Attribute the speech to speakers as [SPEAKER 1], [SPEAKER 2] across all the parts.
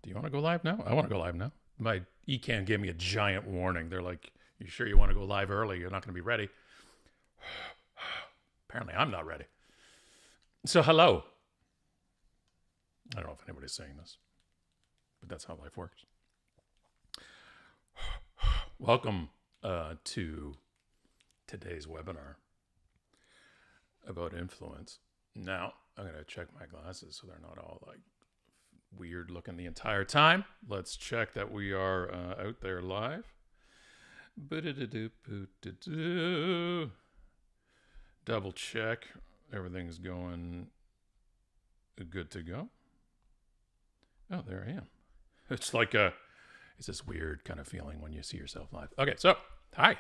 [SPEAKER 1] Do you want to go live now? I want to go live now. My eCan gave me a giant warning. They're like, you sure you want to go live early? You're not going to be ready. Apparently, I'm not ready. So, hello. I don't know if anybody's saying this, but that's how life works. Welcome to today's webinar about influence. Now, I'm going to check my glasses so they're not all like weird looking the entire time. Let's check that we are out there live. Double check. Everything's going good to go. Oh, there I am. It's like it's this weird kind of feeling when you see yourself live. Okay, so, hi.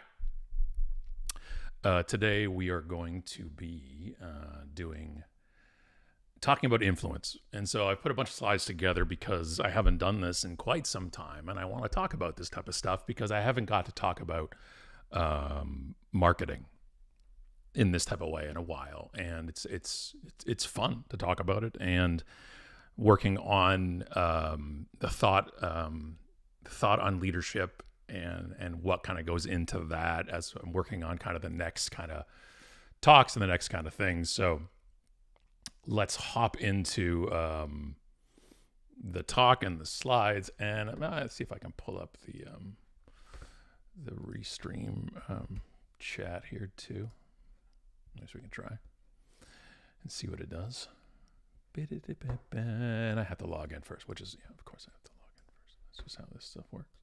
[SPEAKER 1] Today we are going to be talking about influence. And so I put a bunch of slides together because I haven't done this in quite some time. And I want to talk about this type of stuff because I haven't got to talk about marketing in this type of way in a while. And it's fun to talk about it, and working on the thought on leadership and what kind of goes into that as I'm working on kind of the next kind of talks and the next kind of things. So let's hop into the talk and the slides, and let's see if I can pull up the Restream chat here too. Maybe we can try and see what it does. And I have to log in first, which is, of course I have to log in first. That's just how this stuff works.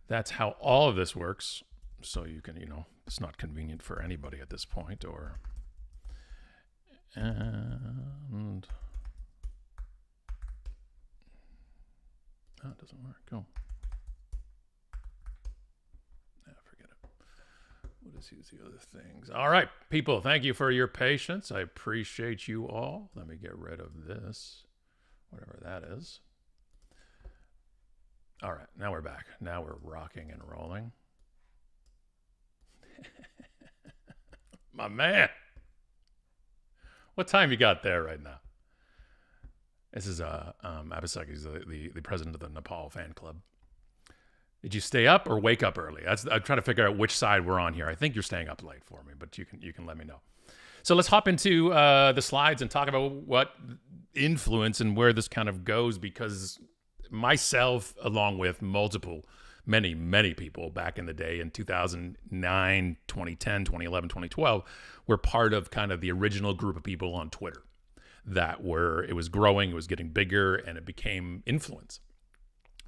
[SPEAKER 1] That's how all of this works. So you can, it's not convenient for anybody at this point, and it doesn't work. Go. Forget it. What is the other things? All right, people, thank you for your patience. I appreciate you all. Let me get rid of this, whatever that is. All right, now we're back. Now we're rocking and rolling. My man. What time you got there right now? This is Abhisek. He's the president of the Nepal fan club. Did you stay up or wake up early? I'm trying to figure out which side we're on here. I think you're staying up late for me, but you can let me know. So let's hop into the slides and talk about what influence and where this kind of goes, because myself, along with many people back in the day in 2009, 2010, 2011, 2012, were part of kind of the original group of people on Twitter it was growing, it was getting bigger, and it became influence.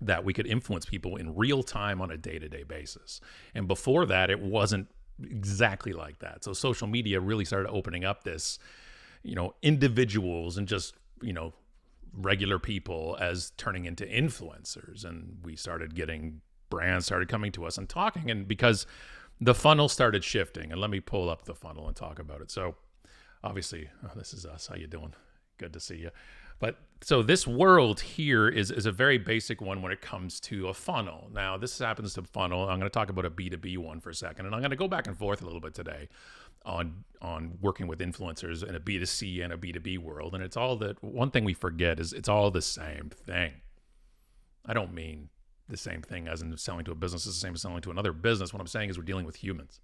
[SPEAKER 1] That we could influence people in real time on a day-to-day basis. And before that, it wasn't exactly like that. So social media really started opening up this, individuals and just, regular people as turning into influencers. And we started getting brands started coming to us and talking, and because the funnel started shifting. And let me pull up the funnel and talk about it. So obviously, this is us. How you doing? Good to see you. But so this world here is a very basic one when it comes to a funnel. Now, this happens to funnel. I'm going to talk about a B2B one for a second, and I'm going to go back and forth a little bit today on working with influencers in a B2C and a B2B world. And it's all that one thing we forget is it's all the same thing. I don't mean the same thing as in selling to a business is the same as selling to another business. What I'm saying is we're dealing with humans.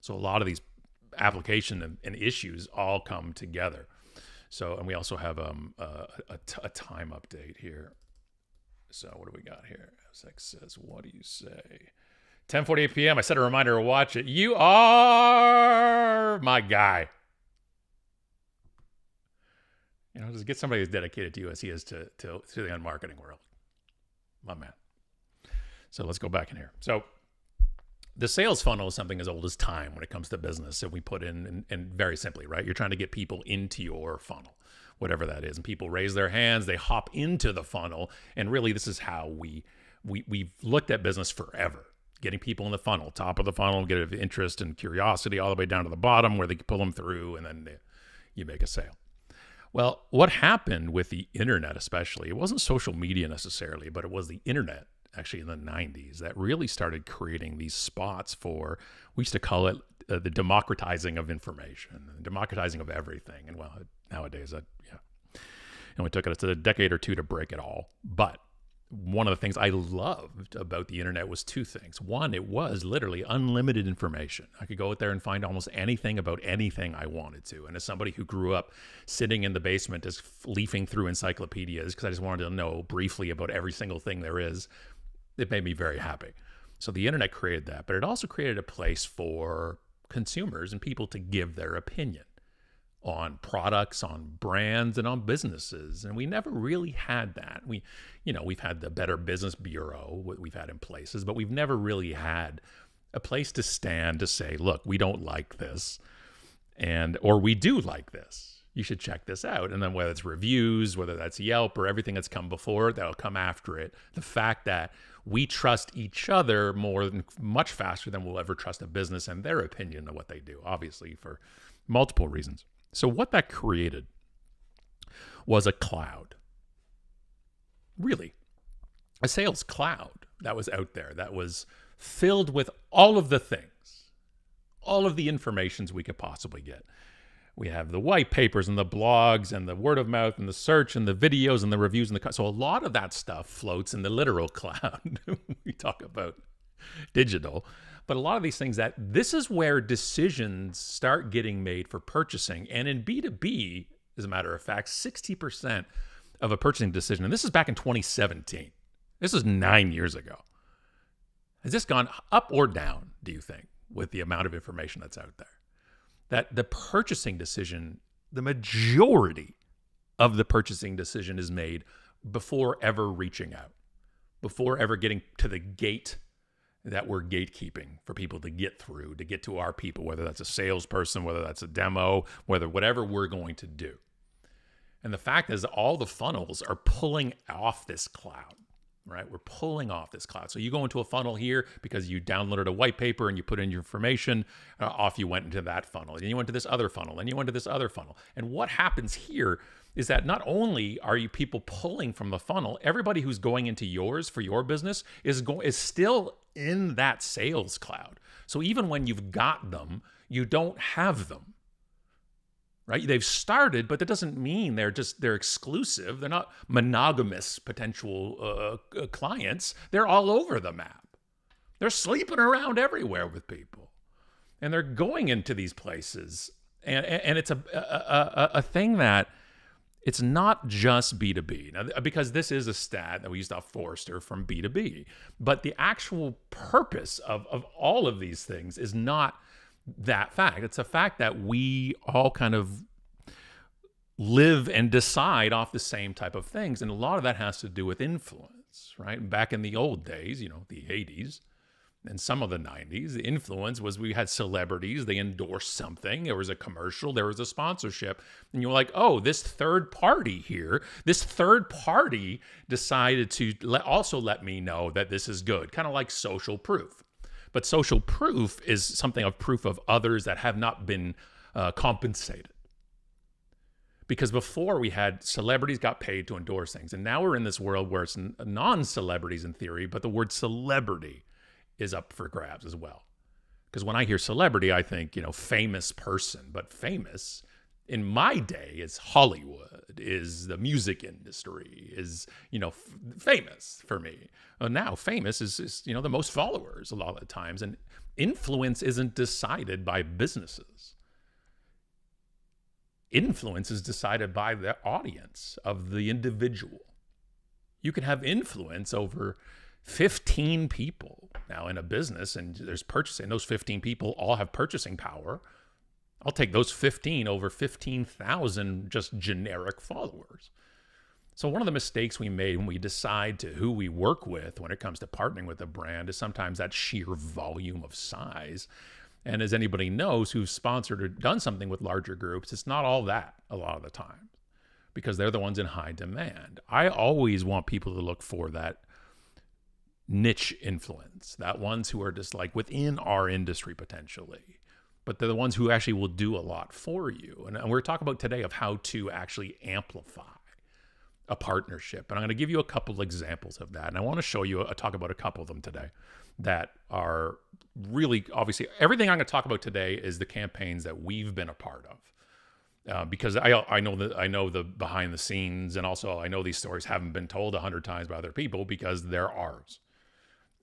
[SPEAKER 1] So a lot of these application and issues all come together. So, and we also have a time update here. So what do we got here? Abhisek says, what do you say? 10:48 p.m. I set a reminder to watch it. You are my guy. Just get somebody who's dedicated to you as he is to the marketing world. My man. So let's go back in here. So the sales funnel is something as old as time when it comes to business. And we put in very simply, right? You're trying to get people into your funnel, whatever that is. And people raise their hands, they hop into the funnel. And really, this is how we've looked at business forever. Getting people in the funnel, top of the funnel, get interest and curiosity all the way down to the bottom where they can pull them through, and then you make a sale. Well, what happened with the internet especially, it wasn't social media necessarily, but it was the internet actually in the 90s that really started creating these spots for, we used to call it the democratizing of information, the democratizing of everything. And well, nowadays, and it took us a decade or two to break it all. But one of the things I loved about the internet was two things. One, it was literally unlimited information. I could go out there and find almost anything about anything I wanted to. And as somebody who grew up sitting in the basement just leafing through encyclopedias because I just wanted to know briefly about every single thing there is, it made me very happy. So the internet created that, but it also created a place for consumers and people to give their opinion on products, on brands, and on businesses. And we never really had that. We've had the Better Business Bureau, what we've had in places, but we've never really had a place to stand to say, look, we don't like this, or we do like this. You should check this out. And then whether it's reviews, whether that's Yelp or everything that's come before, that'll come after it. The fact that we trust each other much faster than we'll ever trust a business and their opinion of what they do, obviously for multiple reasons. So what that created was a cloud. Really, a sales cloud that was out there that was filled with all of the things, all of the informations we could possibly get. We have the white papers and the blogs and the word of mouth and the search and the videos and the reviews and so a lot of that stuff floats in the literal cloud. We talk about digital. But a lot of these things this is where decisions start getting made for purchasing. And in B2B, as a matter of fact, 60% of a purchasing decision, and this is back in 2017. This is 9 years ago. Has this gone up or down, do you think, with the amount of information that's out there? That the purchasing decision, the majority of the purchasing decision is made before ever reaching out, before ever getting to the gate that we're gatekeeping for people to get through, to get to our people, whether that's a salesperson, whether that's a demo, whatever we're going to do. And the fact is all the funnels are pulling off this cloud, right? We're pulling off this cloud. So you go into a funnel here because you downloaded a white paper and you put in your information, off you went into that funnel. And you went to this other funnel and you went to this other funnel. And what happens here is that not only are you people pulling from the funnel, everybody who's going into yours for your business is still in that sales cloud. So even when you've got them, you don't have them, right? They've started, but that doesn't mean they're exclusive. They're not monogamous potential clients. They're all over the map. They're sleeping around everywhere with people, and they're going into these places. And it's a thing that it's not just B2B. Now, because this is a stat that we used off Forrester from B2B, but the actual purpose of all of these things is not that fact. It's a fact that we all kind of live and decide off the same type of things. And a lot of that has to do with influence, right? Back in the old days, the 80s, and some of the 90s, the influence was we had celebrities, they endorsed something, there was a commercial, there was a sponsorship, and you're like, oh, this third party decided to also let me know that this is good, kind of like social proof. But social proof is something of proof of others that have not been compensated. Because before we had celebrities got paid to endorse things, and now we're in this world where it's non-celebrities in theory, but the word celebrity is up for grabs as well. Because when I hear celebrity, I think, famous person. But famous in my day is Hollywood, is the music industry, is, famous for me. Well, now famous is the most followers a lot of the times. And influence isn't decided by businesses. Influence is decided by the audience of the individual. You can have influence over 15 people now in a business, and there's purchasing. Those 15 people all have purchasing power. I'll take those 15 over 15,000 just generic followers. So one of the mistakes we made when we decide to who we work with when it comes to partnering with a brand is sometimes that sheer volume of size. And as anybody knows who's sponsored or done something with larger groups, it's not all that a lot of the time because they're the ones in high demand. I always want people to look for that niche influence, that ones who are just like within our industry potentially, but they're the ones who actually will do a lot for you. And we're talking about today of how to actually amplify a partnership. And I'm going to give you a couple examples of that. And I want to show you, talk about a couple of them today that are really, obviously, everything I'm going to talk about today is the campaigns that we've been a part of. because I know the behind the scenes, and also I know these stories haven't been told 100 times by other people because they're ours.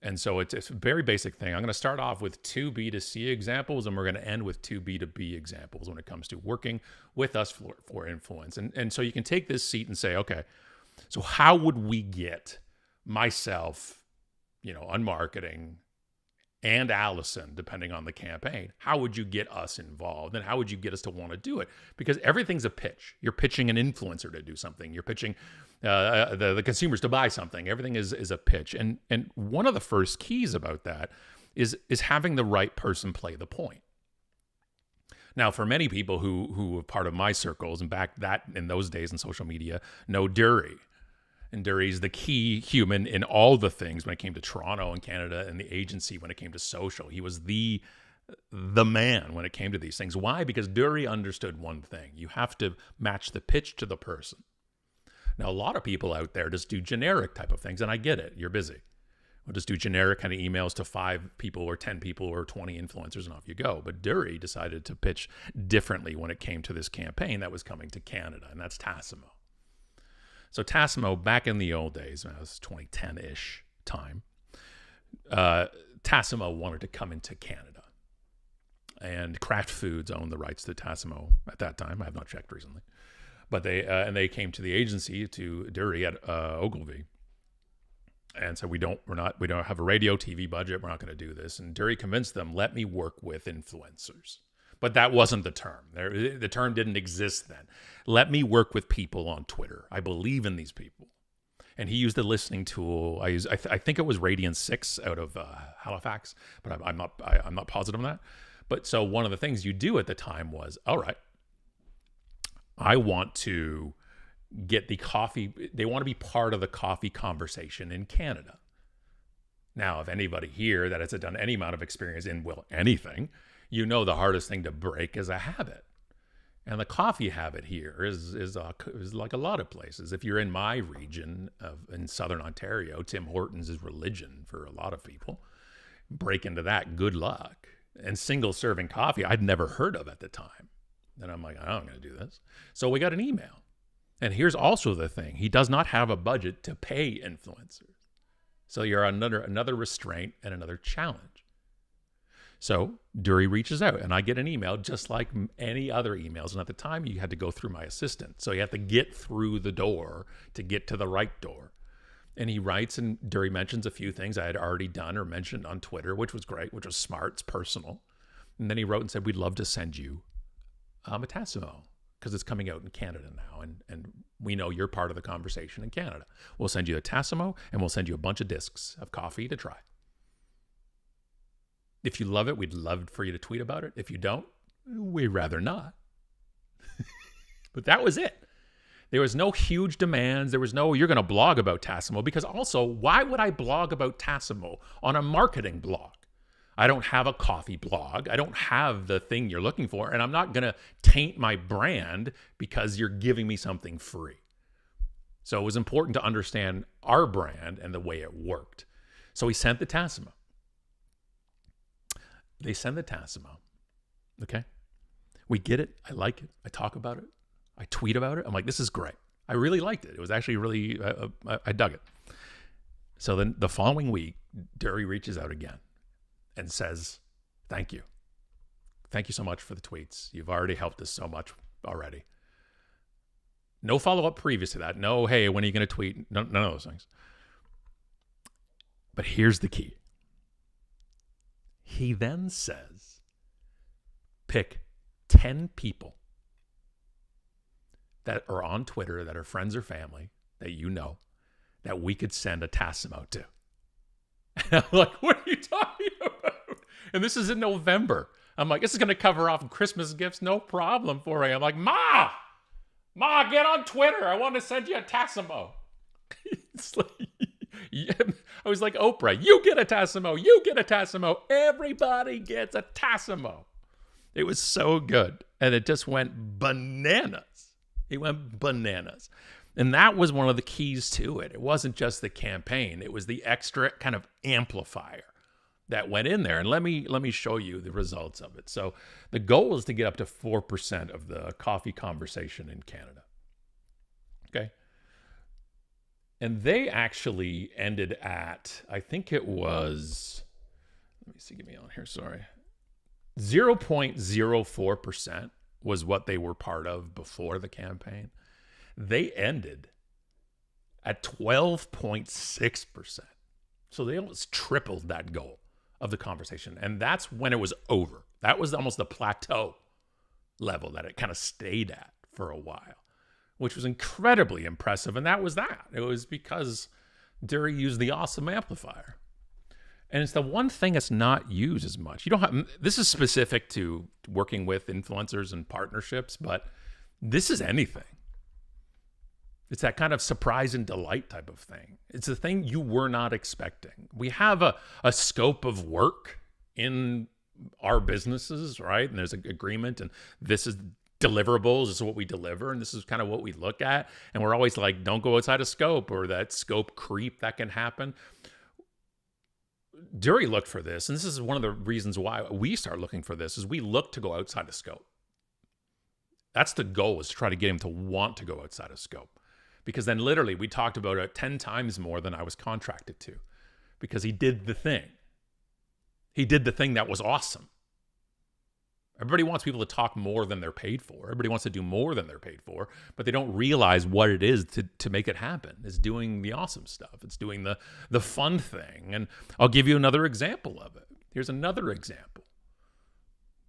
[SPEAKER 1] And so it's a very basic thing. I'm going to start off with 2 B2C examples, and we're going to end with 2 B2B examples when it comes to working with us for influence. And so you can take this seat and say, okay, so how would we get myself, on marketing, and Allison, depending on the campaign, how would you get us involved, and how would you get us to want to do it? Because everything's a pitch. You're pitching an influencer to do something. You're pitching the consumers to buy something. Everything is a pitch. And one of the first keys about that is having the right person play the point. Now, for many people who are part of my circles, and back in those days in social media, know Dury. And Dury's the key human in all the things when it came to Toronto and Canada and the agency when it came to social. He was the man when it came to these things. Why? Because Dury understood one thing. You have to match the pitch to the person. Now, a lot of people out there just do generic type of things, and I get it. You're busy. We'll just do generic kind of emails to 5 people or 10 people or 20 influencers, and off you go. But Dury decided to pitch differently when it came to this campaign that was coming to Canada, and that's Tassimo. So Tassimo, back in the old days, when it was 2010-ish time, Tassimo wanted to come into Canada. And Kraft Foods owned the rights to Tassimo at that time. I have not checked recently. But they came to the agency, to Dury at Ogilvy, and said, we don't have a radio TV budget. We're not going to do this. And Dury convinced them, let me work with influencers. But that wasn't the term. The term didn't exist then. Let me work with people on Twitter. I believe in these people. And he used a listening tool. I think it was Radiant 6 out of Halifax, but I'm not positive on that. But so one of the things you do at the time was, all right, I want to get the coffee. They want to be part of the coffee conversation in Canada. Now, if anybody here that has done any amount of experience in, anything, the hardest thing to break is a habit. And the coffee habit here is like a lot of places. If you're in my region in Southern Ontario, Tim Hortons is religion for a lot of people. Break into that, good luck. And single serving coffee, I'd never heard of at the time. And I'm like, I'm going to do this. So we got an email. And here's also the thing. He does not have a budget to pay influencers. So you're another restraint and another challenge. So Dury reaches out, and I get an email just like any other emails. And at the time, you had to go through my assistant. So you have to get through the door to get to the right door. And he writes, and Dury mentions a few things I had already done or mentioned on Twitter, which was great, which was smart, it's personal. And then he wrote and said, we'd love to send you a Tassimo, because it's coming out in Canada now, and we know you're part of the conversation in Canada. We'll send you a Tassimo, and we'll send you a bunch of discs of coffee to try. If you love it, we'd love for you to tweet about it. If you don't, we'd rather not. But that was it. There was no huge demands. There was no, you're going to blog about Tassimo, because also, why would I blog about Tassimo on a marketing blog? I don't have a coffee blog. I don't have the thing you're looking for, and I'm not going to taint my brand because you're giving me something free. So it was important to understand our brand and the way it worked. So he sent the Tassimo. They send the Tassimo. Okay? We get it. I like it. I talk about it. I tweet about it. I'm like, this is great. I really liked it. It was actually really, I dug it. So then the following week, Dury reaches out again and says, thank you. Thank you so much for the tweets. You've already helped us so much already. No follow-up previous to that. No, hey, when are you going to tweet? None of those things. But here's the key. He then says, pick 10 people that are on Twitter, that are friends or family, that you know, that we could send a Tassimo to. And I'm like, what are you talking about? And this is in November. I'm like, this is going to cover off Christmas gifts, no problem for you. I'm like, Ma, get on Twitter. I want to send you a Tassimo. It's like, yeah, I was like, Oprah, you get a Tassimo. You get a Tassimo. Everybody gets a Tassimo. It was so good. And it just went bananas. It went bananas. And that was one of the keys to it. It wasn't just the campaign. It was the extra kind of amplifier that went in there. And let me show you the results of it. So the goal is to get up to 4% of the coffee conversation in Canada. Okay. And they actually ended at, I think it was, let me see, get me on here, sorry. 0.04% was what they were part of before the campaign. They ended at 12.6%. So they almost tripled that goal of the conversation. And that's when it was over. That was almost the plateau level that it kind of stayed at for a while, which was incredibly impressive. And that was that. It was because Dury used the awesome amplifier. And it's the one thing that's not used as much. You don't have, this is specific to working with influencers and partnerships, but this is anything. It's that kind of surprise and delight type of thing. It's a thing you were not expecting. We have a scope of work in our businesses, right? And there's an agreement, and this is deliverables. This is what we deliver, and this is kind of what we look at. And we're always like, don't go outside of scope, or that scope creep that can happen. Dury looked for this, and this is one of the reasons why we start looking for this, is we look to go outside of scope. That's the goal, is to try to get him to want to go outside of scope. Because then literally we talked about it 10 times more than I was contracted to, because he did the thing. He did the thing that was awesome. Everybody wants people to talk more than they're paid for. Everybody wants to do more than they're paid for, but they don't realize what it is to make it happen. It's doing the awesome stuff. It's doing the fun thing. And I'll give you another example of it. Here's another example.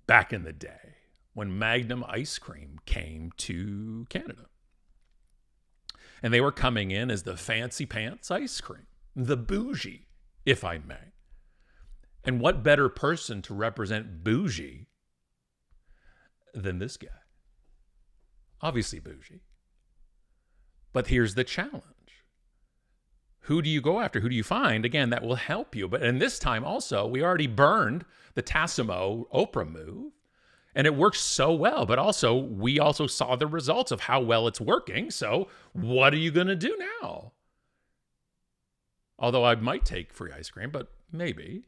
[SPEAKER 1] Back in the day, when Magnum ice cream came to Canada. And they were coming in as the fancy pants ice cream, the bougie, if I may. And what better person to represent bougie than this guy? Obviously bougie. But here's the challenge. Who do you go after? Who do you find? Again, that will help you. But in this time also, we already burned the Tassimo Oprah move. And it works so well, but also we also saw the results of how well it's working. So what are you going to do now? Although I might take free ice cream, but maybe.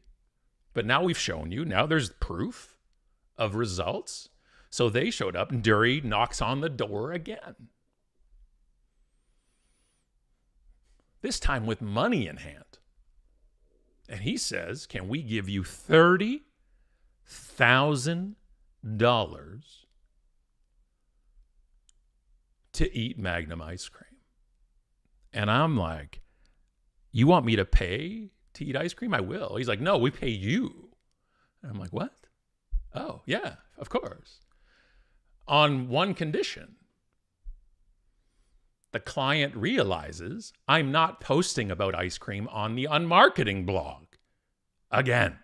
[SPEAKER 1] But now we've shown you. Now there's proof of results. So they showed up, and Dury knocks on the door again. This time with money in hand. And he says, can we give you $30,000 to eat Magnum ice cream? And I'm like, you want me to pay to eat ice cream? I will. He's like, no, we pay you. And I'm like, what? Oh, yeah, of course. On one condition. The client realizes I'm not posting about ice cream on the unmarketing blog. Again.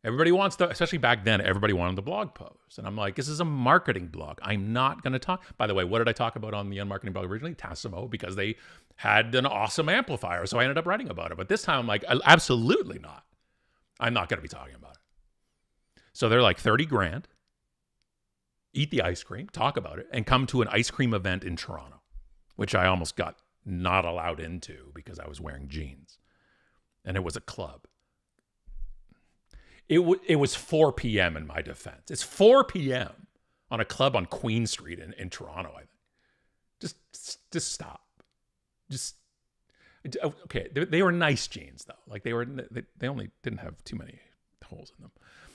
[SPEAKER 1] Everybody wants to, especially back then, everybody wanted the blog post. And I'm like, this is a marketing blog. I'm not going to talk. By the way, what did I talk about on the unmarketing blog originally? Tassimo, because they had an awesome amplifier. So I ended up writing about it. But this time I'm like, absolutely not. I'm not going to be talking about it. So they're like, 30 grand, eat the ice cream, talk about it, and come to an ice cream event in Toronto, which I almost got not allowed into because I was wearing jeans. And it was a club. It was 4 p.m. in my defense. It's 4 p.m. on a club on Queen Street in Toronto, I think. Just stop. Okay, they were nice jeans, though. Like they only didn't have too many holes in them.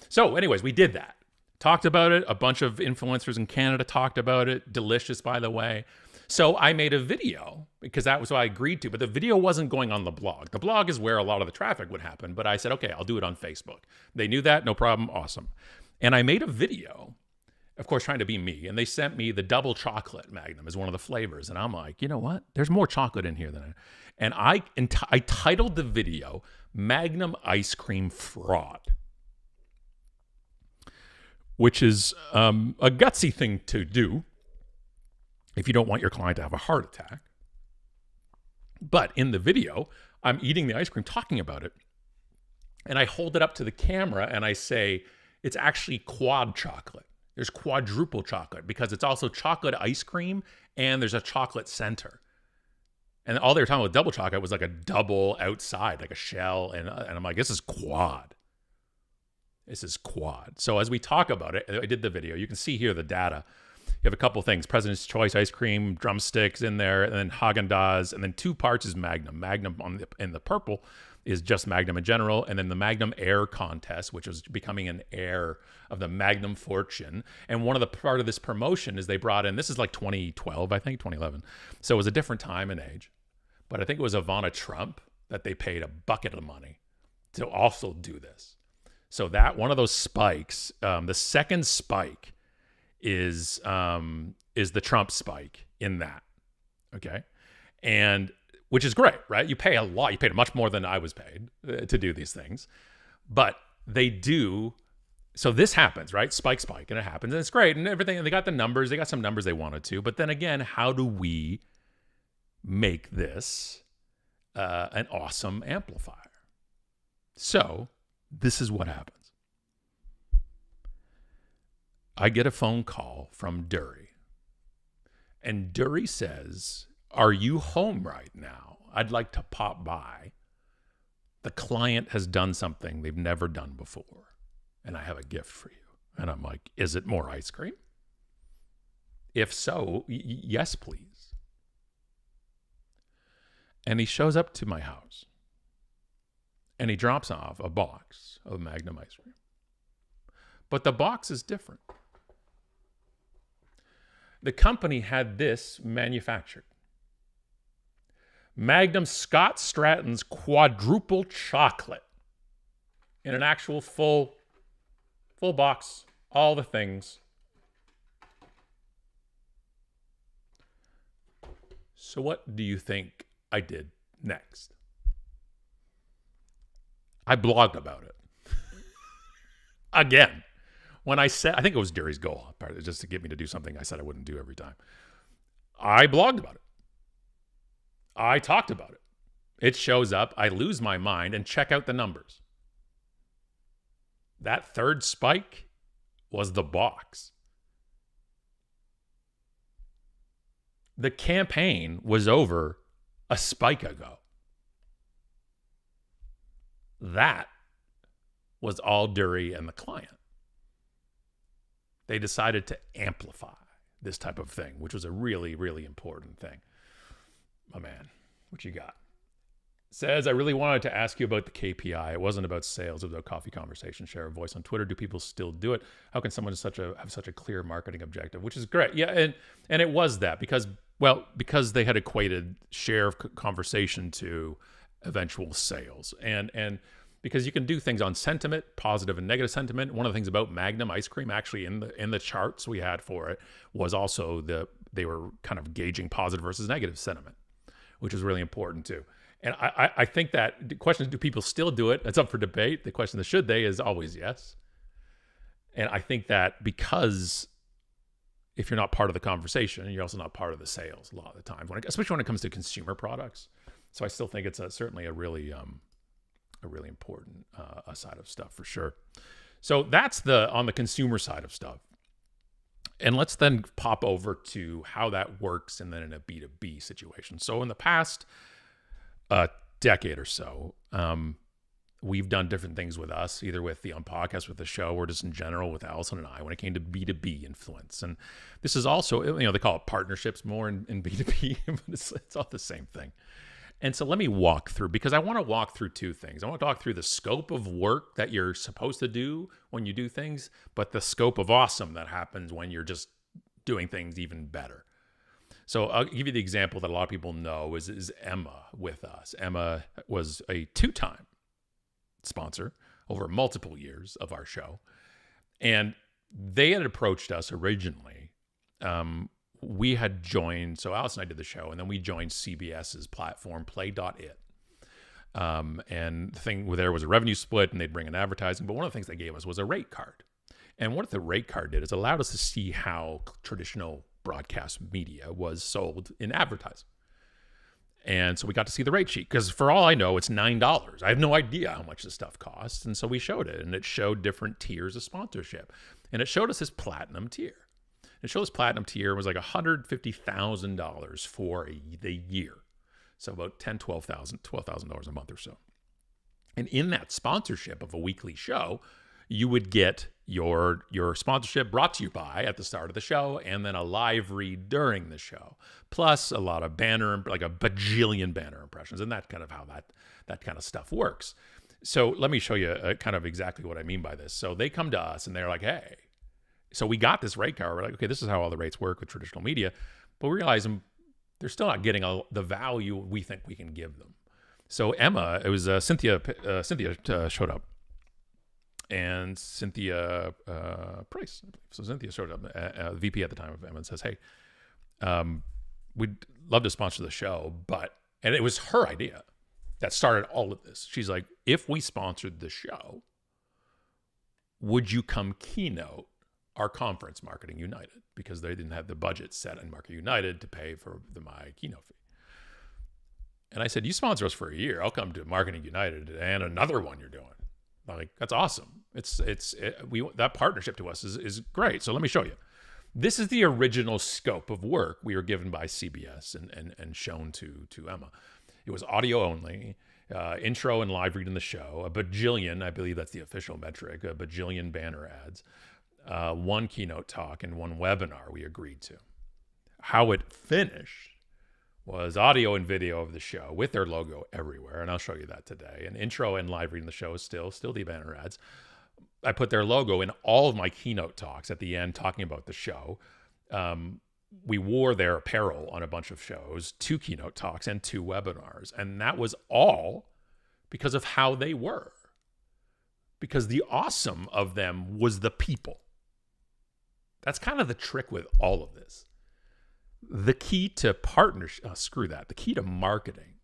[SPEAKER 1] So anyways, we did that. Talked about it. A bunch of influencers in Canada talked about it. Delicious, by the way. So I made a video because that was what I agreed to, but the video wasn't going on the blog. The blog is where a lot of the traffic would happen, but I said, okay, I'll do it on Facebook. They knew that, no problem, awesome. And I made a video, of course, trying to be me, and they sent me the double chocolate Magnum as one of the flavors, and I'm like, you know what? There's more chocolate in here than I... And I titled the video, Magnum Ice Cream Fraud, which is a gutsy thing to do if you don't want your client to have a heart attack. But in the video, I'm eating the ice cream, talking about it, and I hold it up to the camera and I say, it's actually quad chocolate. There's quadruple chocolate because it's also chocolate ice cream and there's a chocolate center. And all they were talking about double chocolate was like a double outside, like a shell. And I'm like, this is quad. This is quad. So as we talk about it, I did the video. You can see here the data. You have a couple things: President's Choice ice cream, drumsticks in there, and then Haagen-Dazs, and then 2 parts is Magnum. Magnum in the purple is just Magnum in general, and then the Magnum Air contest, which was becoming an heir of the Magnum fortune. And one of the part of this promotion is they brought in, this is like 2012, I think, 2011. So it was a different time and age. But I think it was Ivana Trump that they paid a bucket of money to also do this. So that one of those spikes, the second spike is the Trump spike in that, okay? And which is great, right? You pay a lot. You paid much more than I was paid to do these things. But they do, so this happens, right? Spike, and it happens, and it's great, and everything. And they got the numbers. They got some numbers they wanted to. But then again, how do we make this an awesome amplifier? So this is what happens. I get a phone call from Dury. And Dury says, "Are you home right now? I'd like to pop by. The client has done something they've never done before, and I have a gift for you." And I'm like, "Is it more ice cream? If so, yes, please." And he shows up to my house, and he drops off a box of Magnum ice cream. But the box is different. The company had this manufactured. Magnum Scott Stratton's quadruple chocolate in an actual full box, all the things. So what do you think I did next? I blogged about it. Again. When I said, I think it was Dury's goal, just to get me to do something I said I wouldn't do every time. I blogged about it. I talked about it. It shows up. I lose my mind and check out the numbers. That third spike was the box. The campaign was over a spike ago. That was all Dury and the client. They decided to amplify this type of thing, which was a really, really important thing. My man, what you got? Says, "I really wanted to ask you about the KPI. It wasn't about sales. It was about coffee conversation. Share a voice on Twitter. Do people still do it? How can someone have such a clear marketing objective?" Which is great. Yeah, and it was that because they had equated share of conversation to eventual sales. And because you can do things on sentiment, positive and negative sentiment. One of the things about Magnum ice cream, actually in the charts we had for it, was also they were kind of gauging positive versus negative sentiment, which is really important too. And I think that the question is, do people still do it? It's up for debate. The question is, should they, is always yes. And I think that because if you're not part of the conversation, you're also not part of the sales a lot of the time, especially when it comes to consumer products. So I still think it's certainly a really important side of stuff for sure. So that's on the consumer side of stuff. And let's then pop over to how that works and then in a B2B situation. So in the past decade or so, we've done different things with us, either with the podcast, with the show, or just in general with Allison and I when it came to B2B influence. And this is also, they call it partnerships more in B2B, but it's all the same thing. And so let me walk through, because I want to walk through two things. I want to talk through the scope of work that you're supposed to do when you do things, but the scope of awesome that happens when you're just doing things even better. So I'll give you the example that a lot of people know is Emma with us. Emma was a 2-time sponsor over multiple years of our show. And they had approached us originally. We had joined, so Alice and I did the show, and then we joined CBS's platform, Play.it. And the thing there was a revenue split, and they'd bring in advertising. But one of the things they gave us was a rate card. And what the rate card did is allowed us to see how traditional broadcast media was sold in advertising. And so we got to see the rate sheet, because for all I know, it's $9. I have no idea how much this stuff costs. And so we showed it, and it showed different tiers of sponsorship. And it showed us this platinum tier. It showed us platinum tier was like $150,000 for the year. So about $12,000 a month or so. And in that sponsorship of a weekly show, you would get your sponsorship brought to you by at the start of the show, and then a live read during the show, plus a lot of banner, like a bajillion banner impressions, and that's kind of how that kind of stuff works. So let me show you kind of exactly what I mean by this. So they come to us and they're like, hey, so we got this rate card. We're like, okay, this is how all the rates work with traditional media, but we realize they're still not getting the value we think we can give them. So Emma, it was Cynthia showed up. And Cynthia Price. So Cynthia showed up, VP at the time of Emma, and says, hey, we'd love to sponsor the show, and it was her idea that started all of this. She's like, if we sponsored the show, would you come keynote our conference, Marketing United? Because they didn't have the budget set in Marketing United to pay for my keynote fee. And I said, you sponsor us for a year, I'll come to Marketing United and another one you're doing. Like, that's awesome. That partnership to us is great. So let me show you. This is the original scope of work we were given by CBS and shown to Emma. It was audio only, intro and live read in the show, a bajillion, I believe that's the official metric, a bajillion banner ads, one keynote talk, and one webinar we agreed to. How it finished was audio and video of the show with their logo everywhere, and I'll show you that today. An intro and live reading the show is still the banner ads. I put their logo in all of my keynote talks at the end talking about the show. We wore their apparel on a bunch of shows, 2 keynote talks and 2 webinars, and that was all because of how they were. Because the awesome of them was the people. That's kind of the trick with all of this. The key to partnership, the key to marketing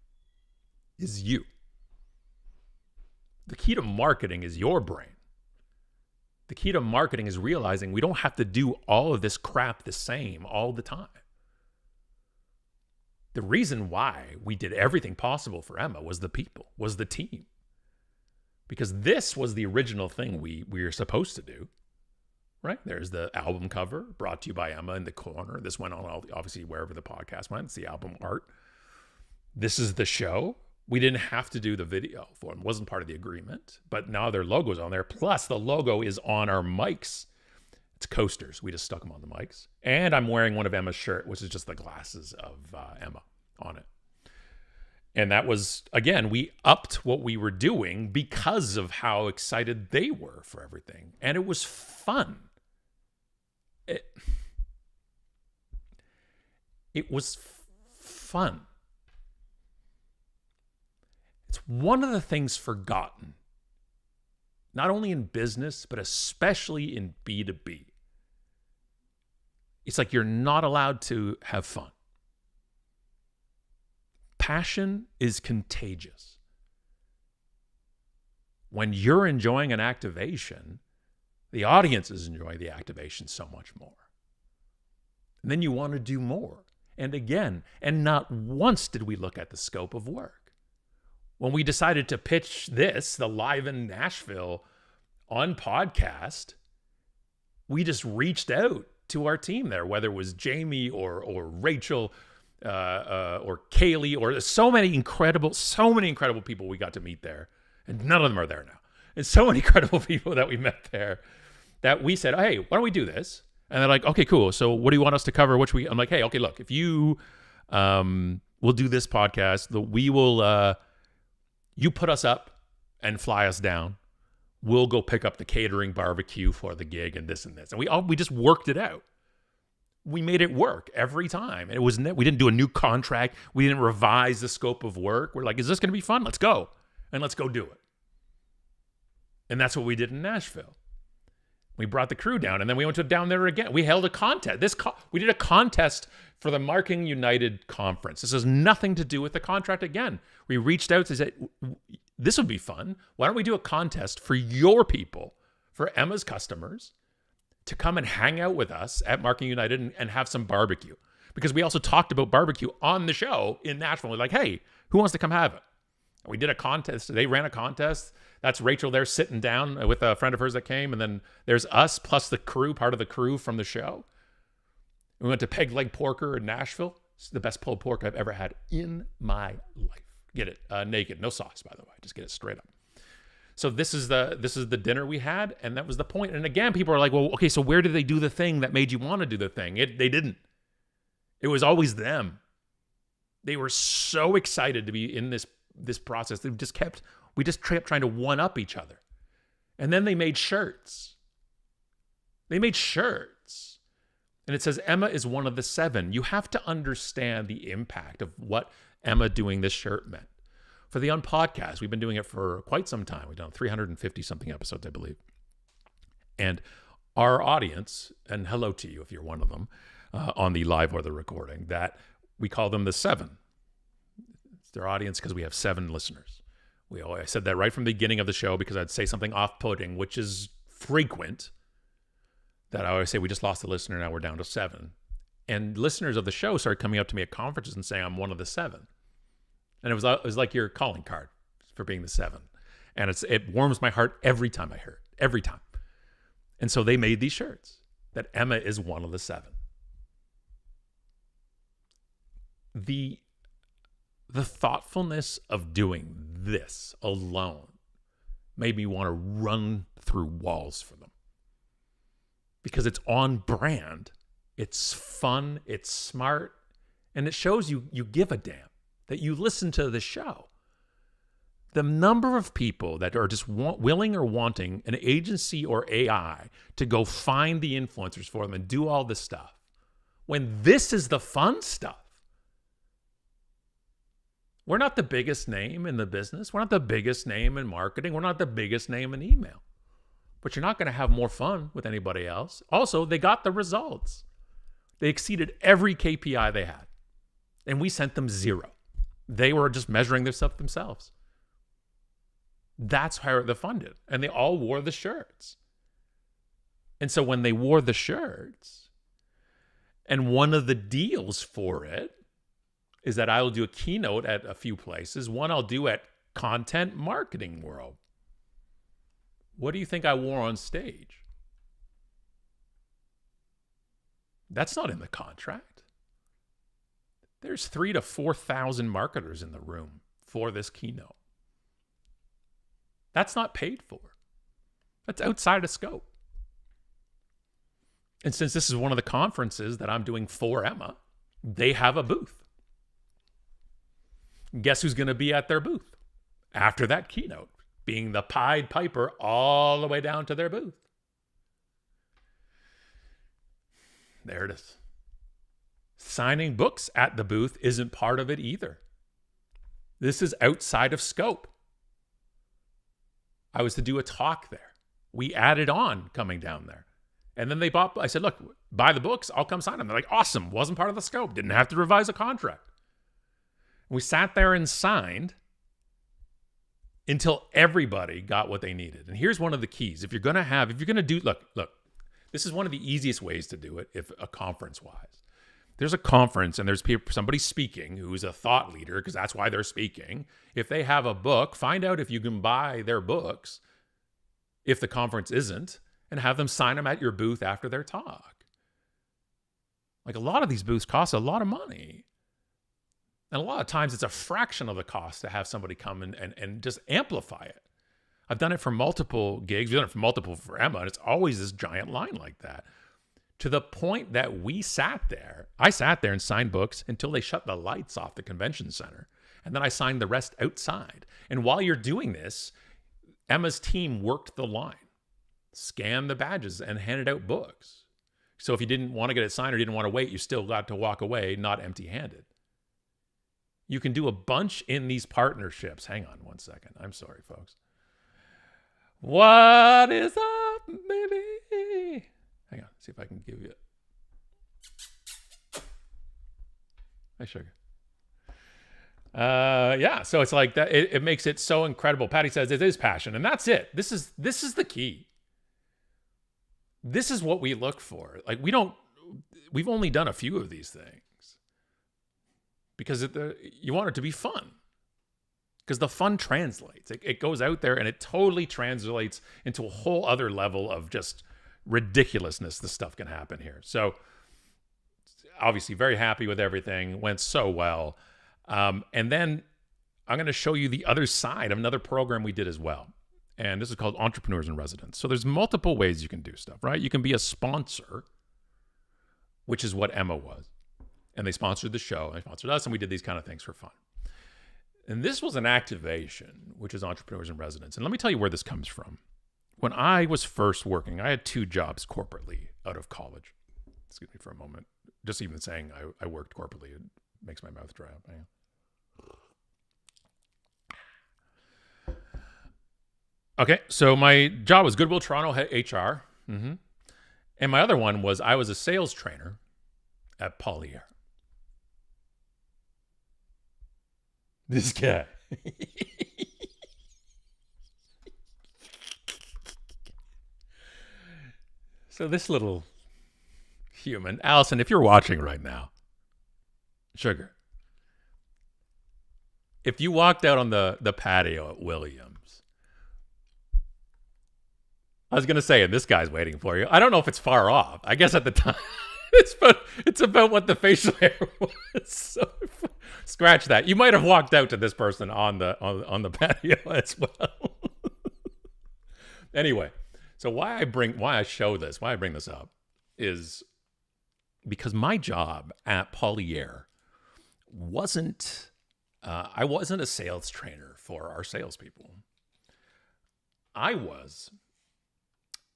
[SPEAKER 1] is you. The key to marketing is your brain. The key to marketing is realizing we don't have to do all of this crap the same all the time. The reason why we did everything possible for Emma was the people, was the team. Because this was the original thing we were supposed to do. Right? There's the album cover brought to you by Emma in the corner. This went on, obviously, wherever the podcast went. It's the album art. This is the show. We didn't have to do the video for them. It wasn't part of the agreement. But now their logo's on there. Plus, the logo is on our mics. It's coasters. We just stuck them on the mics. And I'm wearing one of Emma's shirt, which is just the glasses of Emma on it. And that was, again, we upped what we were doing because of how excited they were for everything. And it was fun. It was fun. It's one of the things forgotten, not only in business, but especially in B2B. It's like you're not allowed to have fun. Passion is contagious. When you're enjoying an activation, the audience is enjoying the activation so much more. And then you want to do more. And again, and not once did we look at the scope of work. When we decided to pitch this, the Live in Nashville on podcast, we just reached out to our team there, whether it was Jamie or Rachel or Kaylee, or so many incredible people we got to meet there. And none of them are there now. And so many incredible people that we met there that we said, hey, why don't we do this? And they're like, okay, cool. So what do you want us to cover? I'm like, hey, okay, look, if you will do this podcast, we will, you put us up and fly us down. We'll go pick up the catering barbecue for the gig and this and this. And we just worked it out. We made it work every time. And we didn't do a new contract. We didn't revise the scope of work. We're like, is this going to be fun? Let's go. And let's go do it. And that's what we did in Nashville. We brought the crew down, and then we went down there again. We held a contest. We did a contest for the Marketing United conference. This has nothing to do with the contract again. We reached out to say, this would be fun. Why don't we do a contest for your people, for Emma's customers, to come and hang out with us at Marketing United and have some barbecue? Because we also talked about barbecue on the show in Nashville. We're like, hey, who wants to come have it? And we did a contest. They ran a contest. That's Rachel there sitting down with a friend of hers that came. And then there's us plus the crew, part of the crew from the show. We went to Peg Leg Porker in Nashville. It's the best pulled pork I've ever had in my life. Get it naked, no sauce, by the way. Just get it straight up. So this is the dinner we had, and that was the point. And again, people are like, well, okay, so where did they do the thing that made you want to do the thing? They didn't. It was always them. They were so excited to be in this process. We just kept trying to one up each other. And then they made shirts. And it says, Emma is one of the 7. You have to understand the impact of what Emma doing this shirt meant. For the Unpodcast, we've been doing it for quite some time. We've done 350-something episodes, I believe. And our audience, and hello to you if you're one of them, on the live or the recording, that we call them the 7. It's their audience because we have 7 listeners. I said that right from the beginning of the show because I'd say something off-putting, which is frequent, that I always say we just lost a listener, now we're down to 7. And listeners of the show started coming up to me at conferences and saying I'm one of the 7. And it was like your calling card for being the 7. And it warms my heart every time I hear it. Every time. And so they made these shirts that Emma is one of the 7. The thoughtfulness of doing this alone made me want to run through walls for them. Because it's on brand, it's fun, it's smart, and it shows you give a damn, that you listen to the show. The number of people that are just willing or wanting an agency or AI to go find the influencers for them and do all this stuff, when this is the fun stuff. We're not the biggest name in the business. We're not the biggest name in marketing. We're not the biggest name in email. But you're not going to have more fun with anybody else. Also, they got the results. They exceeded every KPI they had. And we sent them 0. They were just measuring their stuff themselves. That's how they're funded. And they all wore the shirts. And so when they wore the shirts, and one of the deals for it is that I will do a keynote at a few places. One I'll do at Content Marketing World. What do you think I wore on stage? That's not in the contract. There's 3,000 to 4,000 marketers in the room for this keynote. That's not paid for. That's outside of scope. And since this is one of the conferences that I'm doing for Emma, they have a booth. Guess who's going to be at their booth after that keynote? Being the Pied Piper all the way down to their booth. There it is. Signing books at the booth isn't part of it either. This is outside of scope. I was to do a talk there. We added on coming down there. And then I said, look, buy the books, I'll come sign them. They're like, awesome, wasn't part of the scope. Didn't have to revise a contract. We sat there and signed until everybody got what they needed. And here's one of the keys. If you're going to do, look, this is one of the easiest ways to do it if a conference-wise. There's a conference and there's somebody speaking who's a thought leader because that's why they're speaking. If they have a book, find out if you can buy their books if the conference isn't and have them sign them at your booth after their talk. Like a lot of these booths cost a lot of money. And a lot of times it's a fraction of the cost to have somebody come and just amplify it. I've done it for multiple gigs. We've done it for Emma, and it's always this giant line like that. To the point that I sat there and signed books until they shut the lights off the convention center. And then I signed the rest outside. And while you're doing this, Emma's team worked the line, scanned the badges, and handed out books. So if you didn't want to get it signed or didn't want to wait, you still got to walk away not empty-handed. You can do a bunch in these partnerships. Hang on one second. I'm sorry, folks. What is up, baby? Hang on. See if I can give you it. Hi, sugar. Yeah. So it's like that. It makes it so incredible. Patty says it is passion, and that's it. This is the key. This is what we look for. Like we've only done a few of these things. Because you want it to be fun. Because the fun translates. It goes out there and it totally translates into a whole other level of just ridiculousness. This stuff can happen here. So obviously very happy with everything. Went so well. And then I'm going to show you the other side of another program we did as well. And this is called Entrepreneurs in Residence. So there's multiple ways you can do stuff, right? You can be a sponsor, which is what Emma was. And they sponsored the show, and they sponsored us, and we did these kind of things for fun. And this was an activation, which is Entrepreneurs in Residence. And let me tell you where this comes from. When I was first working, I had 2 jobs corporately out of college. Excuse me for a moment. Just even saying I worked corporately, it makes my mouth dry up. Okay, so my job was Goodwill Toronto HR. And my other one was I was a sales trainer at Polyair. This guy. So this little human, Allison, if you're watching right now, sugar, if you walked out on the patio at Williams, I was going to say, and this guy's waiting for you. I don't know if it's far off. I guess at the time, it's about what the facial hair was. So scratch that. You might have walked out to this person on the patio as well. Anyway, so why I bring this up is because my job at Polyair wasn't. I wasn't a sales trainer for our salespeople. I was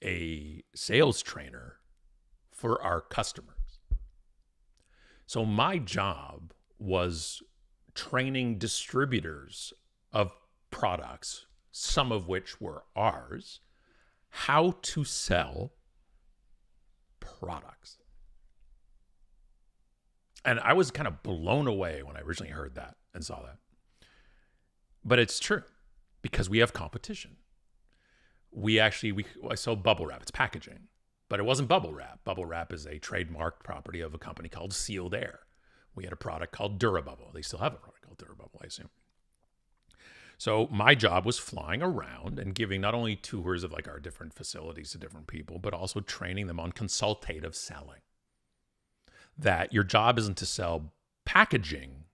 [SPEAKER 1] a sales trainer for our customers. So my job was training distributors of products, some of which were ours, how to sell products. And I was kind of blown away when I originally heard that and saw that. But it's true because we have competition. I sold bubble wrap. It's packaging, but it wasn't bubble wrap. Bubble wrap is a trademarked property of a company called Sealed Air. We had a product called Durabubble. They still have a product called Durabubble, I assume. So my job was flying around and giving not only tours of like our different facilities to different people, but also training them on consultative selling. That your job isn't to sell packaging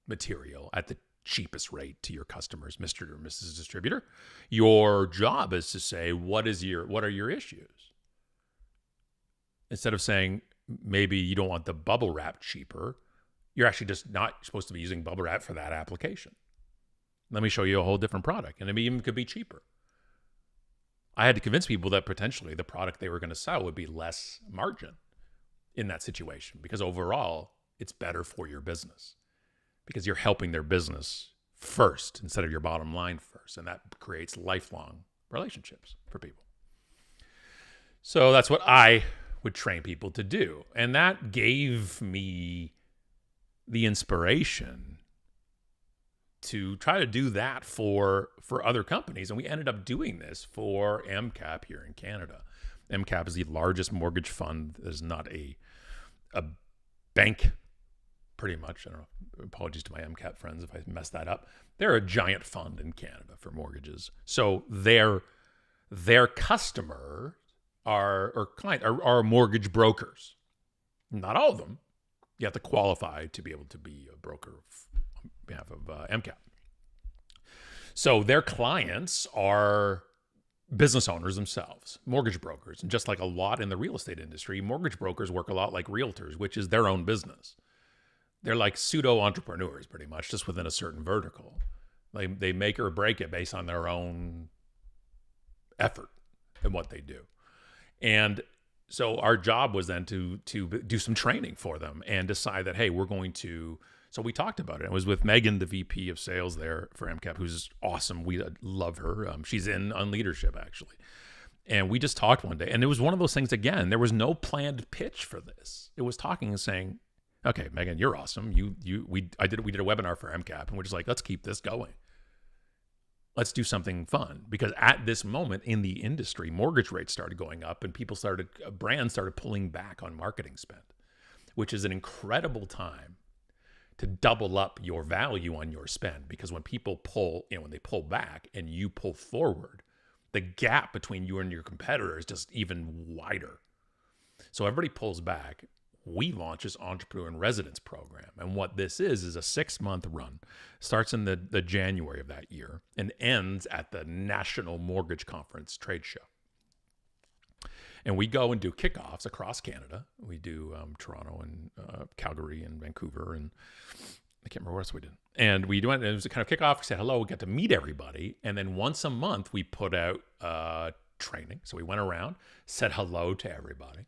[SPEAKER 1] material at the cheapest rate to your customers, Mr. or Mrs. Distributor. Your job is to say, what are your issues? Instead of saying, maybe you don't want the bubble wrap cheaper, you're actually just not supposed to be using bubble wrap for that application. Let me show you a whole different product, and it even could be cheaper. I had to convince people that potentially the product they were going to sell would be less margin in that situation, because overall, it's better for your business because you're helping their business first instead of your bottom line first, and that creates lifelong relationships for people. So that's what I would train people to do, and that gave me the inspiration to try to do that for other companies. And we ended up doing this for MCAP here in Canada. MCAP is the largest mortgage fund. That is not a bank, pretty much. I don't know. Apologies to my MCAP friends if I messed that up. They're a giant fund in Canada for mortgages. So their customer are mortgage brokers. Not all of them. You have to qualify to be able to be a broker on behalf of MCAP. So their clients are business owners themselves, mortgage brokers. And just like a lot in the real estate industry, mortgage brokers work a lot like realtors, which is their own business. They're like pseudo-entrepreneurs pretty much, just within a certain vertical. They make or break it based on their own effort and what they do. And so our job was then to do some training for them and decide that, hey, we're going to. So we talked about it. It was with Megan, the VP of sales there for MCAP, who's awesome. We love her. She's on leadership, actually. And we just talked one day. And it was one of those things, again, there was no planned pitch for this. It was talking and saying, okay, Megan, you're awesome. We did a webinar for MCAP, and we're just like, let's keep this going. Let's do something fun, because at this moment in the industry, mortgage rates started going up and brands started pulling back on marketing spend, which is an incredible time to double up your value on your spend. Because when people when they pull back and you pull forward, the gap between you and your competitor is just even wider. So everybody pulls back. we launched this Entrepreneur in Residence program. And what this is a 6-month run. Starts in the January of that year and ends at the National Mortgage Conference trade show. And we go and do kickoffs across Canada. We do Toronto and Calgary and Vancouver, and I can't remember what else we did. And we went, and it was a kind of kickoff. We said hello. We got to meet everybody. And then once a month, we put out training. So we went around, said hello to everybody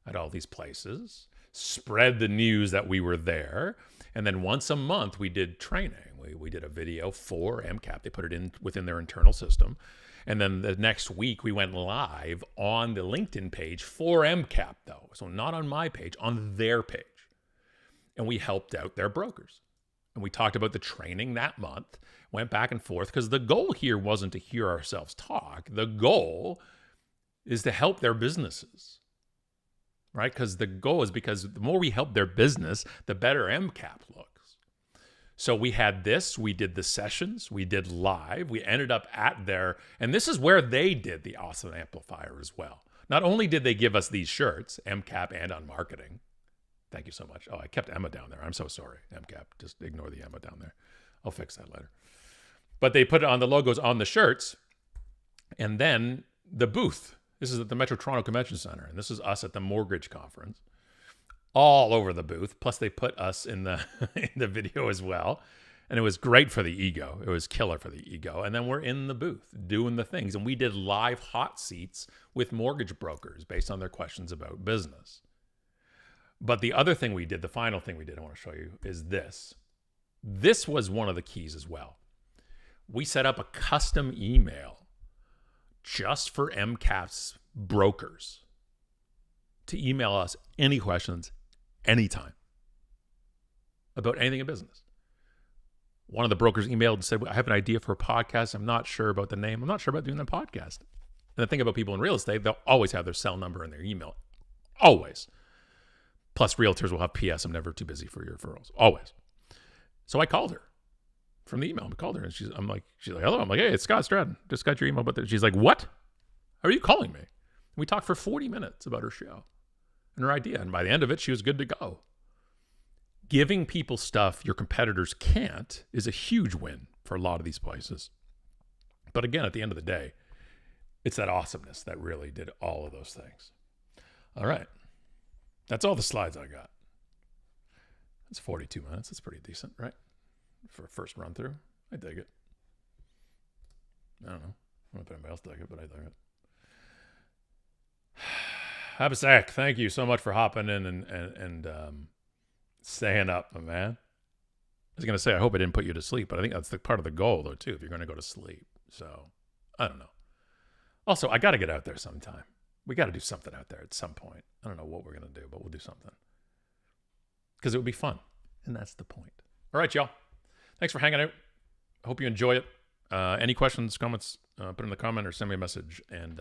[SPEAKER 1] at all these places, spread the news that we were there. And then once a month, we did training. We did a video for MCAP. They put it in within their internal system. And then the next week, we went live on the LinkedIn page for MCAP, though. So not on my page, on their page. And we helped out their brokers. And we talked about the training that month, went back and forth, because the goal here wasn't to hear ourselves talk. The goal is to help their businesses, right? Because the goal is, because the more we help their business, the better MCAP looks. So we had this, we did the sessions, we did live, we ended up at their, and this is where they did the Awesome Amplifier as well. Not only did they give us these shirts, MCAP and on marketing. Thank you so much. Oh, I kept Emma down there. I'm so sorry, MCAP. Just ignore the Emma down there. I'll fix that later. But they put it on the logos on the shirts, and then the booth. This is at the Metro Toronto Convention Center, and this is us at the mortgage conference. All over the booth. Plus, they put us in the in the video as well. And it was great for the ego. It was killer for the ego. And then we're in the booth doing the things. And we did live hot seats with mortgage brokers based on their questions about business. But the other thing we did, the final thing we did, I want to show you, is this. This was one of the keys as well. We set up a custom email just for MCAP's brokers to email us any questions, anytime, about anything in business. One of the brokers emailed and said, I have an idea for a podcast. I'm not sure about the name. I'm not sure about doing the podcast. And the thing about people in real estate, they'll always have their cell number in their email. Always. Plus, realtors will have PS, I'm never too busy for your referrals. Always. So I called her from the email. I called her, and she's like, hello. I'm like, hey, it's Scott Stratton. Just got your email. But she's like, what? How are you calling me? And we talked for 40 minutes about her show and her idea. And by the end of it, she was good to go. Giving people stuff your competitors can't is a huge win for a lot of these places. But again, at the end of the day, it's that awesomeness that really did all of those things. All right. That's all the slides I got. It's 42 minutes. It's pretty decent, right? For a first run through. I dig it. I don't know. I don't know if anybody else dig it, but I dig it. Have a sec. Thank you so much for hopping in and staying up, my man. I was going to say, I hope I didn't put you to sleep, but I think that's the part of the goal, though, too, if you're going to go to sleep. So, I don't know. Also, I got to get out there sometime. We got to do something out there at some point. I don't know what we're going to do, but we'll do something. Because it would be fun. And that's the point. All right, y'all. Thanks for hanging out. I hope you enjoy it. Any questions, comments, put in the comment or send me a message, and